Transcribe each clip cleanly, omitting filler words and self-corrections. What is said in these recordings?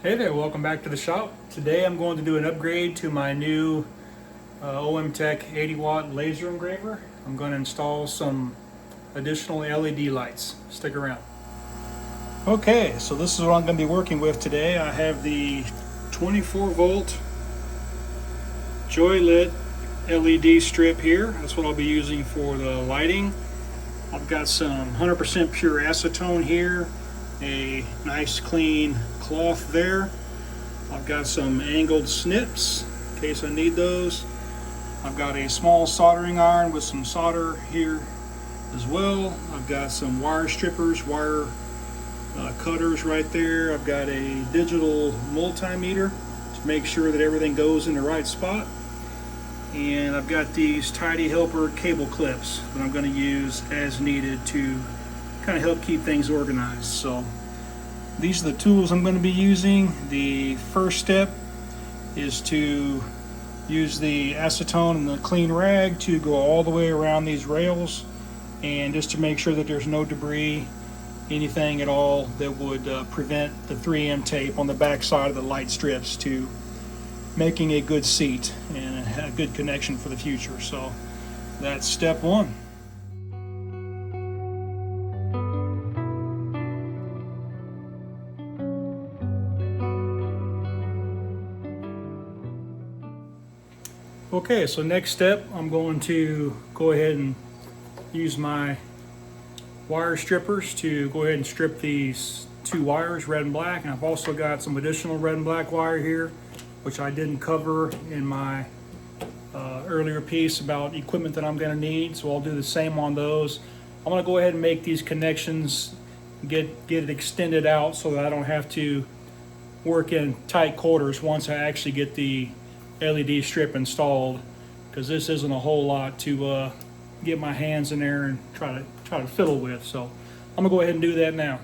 Hey there, welcome back to the shop. Today I'm going to do an upgrade to my new OMTech 80 watt laser engraver. I'm going to install some additional LED lights. Stick around. Okay, so this is what I'm going to be working with today. I have the 24 volt Joylit LED strip here. That's what I'll be using for the lighting. I've got some 100% pure acetone here, a nice clean cloth there. I've got some angled snips in case I need those. I've got a small soldering iron with some solder here as well. I've got some wire strippers, wire cutters right there. I've got a digital multimeter to make sure that everything goes in the right spot. And I've got these Tidy Helper cable clips that I'm going to use as needed to kind of help keep things organized. So these are the tools I'm going to be using. The first step is to use the acetone and the clean rag to go all the way around these rails, and just to make sure that there's no debris, anything at all that would prevent the 3M tape on the back side of the light strips to making a good seat and a good connection for the future. So that's step one. Okay, so next step, I'm going to go ahead and use my wire strippers to go ahead and strip these two wires, red and black. And I've also got some additional red and black wire here, which I didn't cover in my earlier piece about equipment that I'm going to need. So I'll do the same on those. I'm going to go ahead and make these connections, get it extended out so that I don't have to work in tight quarters once I actually get the LED strip installed, because this isn't a whole lot to get my hands in there and try to fiddle with. So I'm gonna go ahead and do that now.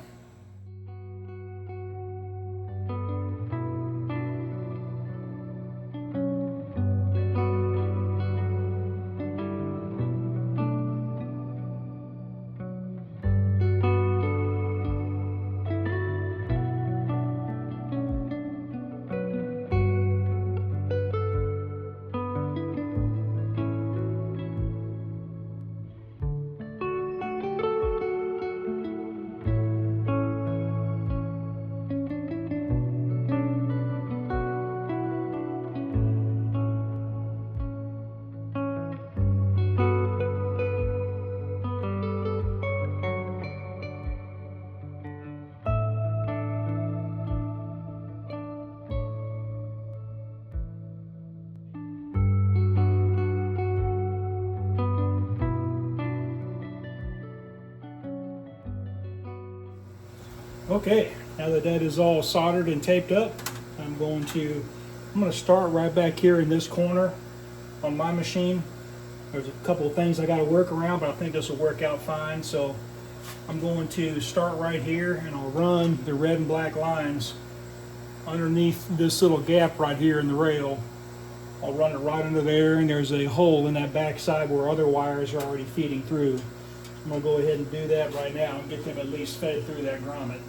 Okay, now that that is all soldered and taped up, I'm going to start right back here in this corner on my machine. There's a couple of things I got to work around, but I think this will work out fine. So I'm going to start right here, and I'll run the red and black lines underneath this little gap right here in the rail. I'll run it right under there, and there's a hole in that back side where other wires are already feeding through. I'm going to go ahead and do that right now and get them at least fed through that grommet.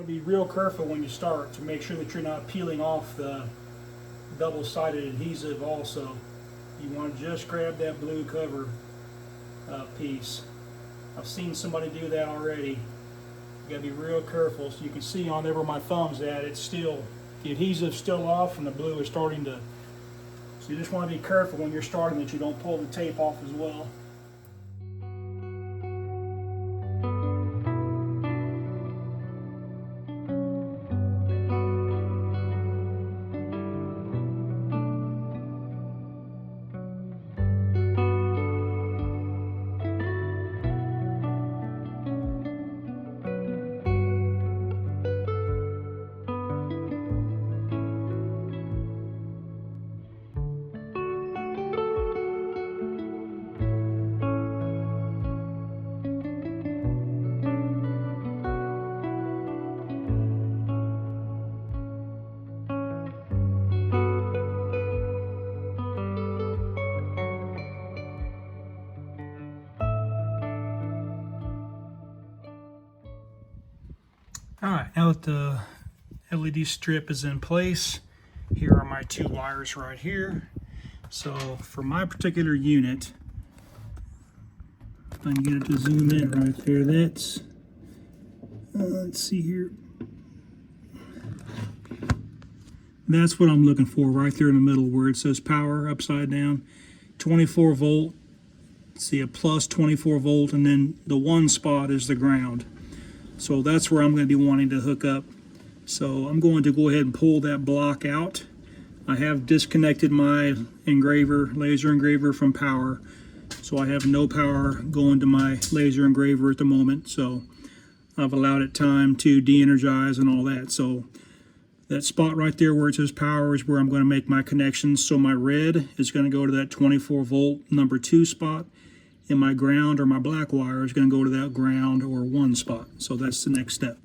Be real careful when you start to make sure that you're not peeling off the double-sided adhesive also. You want to just grab that blue cover piece. I've seen somebody do that already. You gotta be real careful. So you can see on there where my thumb's at, it's still, the adhesive's still off and the blue is starting to, so you just want to be careful when you're starting that you don't pull the tape off as well. now that the LED strip is in place, here are my two wires right here. So for my particular unit, if I can get it to zoom in right there, that's, let's see here. That's what I'm looking for right there in the middle where it says power upside down. 24 volt, see a plus 24 volt, and then the one spot is the ground. So that's where I'm going to be wanting to hook up. So I'm going to go ahead and pull that block out. I have disconnected my engraver, laser engraver, from power. So I have no power going to my laser engraver at the moment. So I've allowed it time to de-energize and all that. So that spot right there where it says power is where I'm going to make my connections. So my red is going to go to that 24 volt number 2 spot, and my ground or my black wire is going to go to that ground or 1 spot. So that's the next step.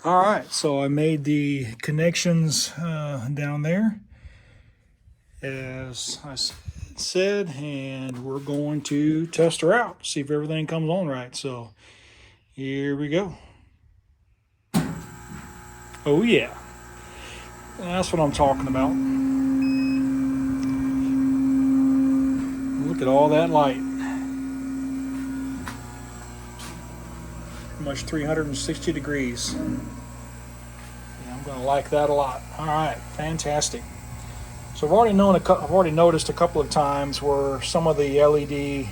All right, so I made the connections down there, as I said, and we're going to test her out, see if everything comes on right. So here we go. Oh yeah, that's what I'm talking about. Look at all that light. Pretty much 360 degrees. Yeah, I'm going to like that a lot. All right, fantastic. So I've already noticed a couple of times where some of the LED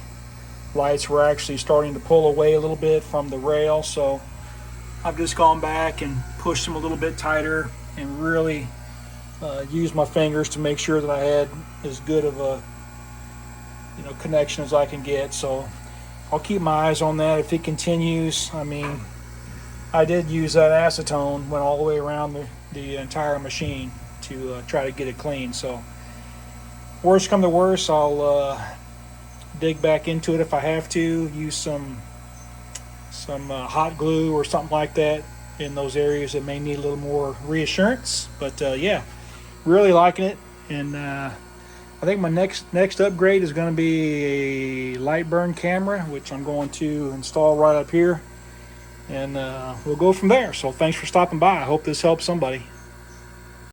lights were actually starting to pull away a little bit from the rail. So I've just gone back and pushed them a little bit tighter and really used my fingers to make sure that I had as good of a connection as I can get. So I'll keep my eyes on that. If it continues, I mean, I did use that acetone, went all the way around the entire machine to try to get it clean. So worst come to worst, I'll dig back into it if I have to, use some hot glue or something like that in those areas that may need a little more reassurance. But yeah, really liking it. And I think my next upgrade is going to be a light burn camera, which I'm going to install right up here, and we'll go from there. So thanks for stopping by. I hope this helps somebody.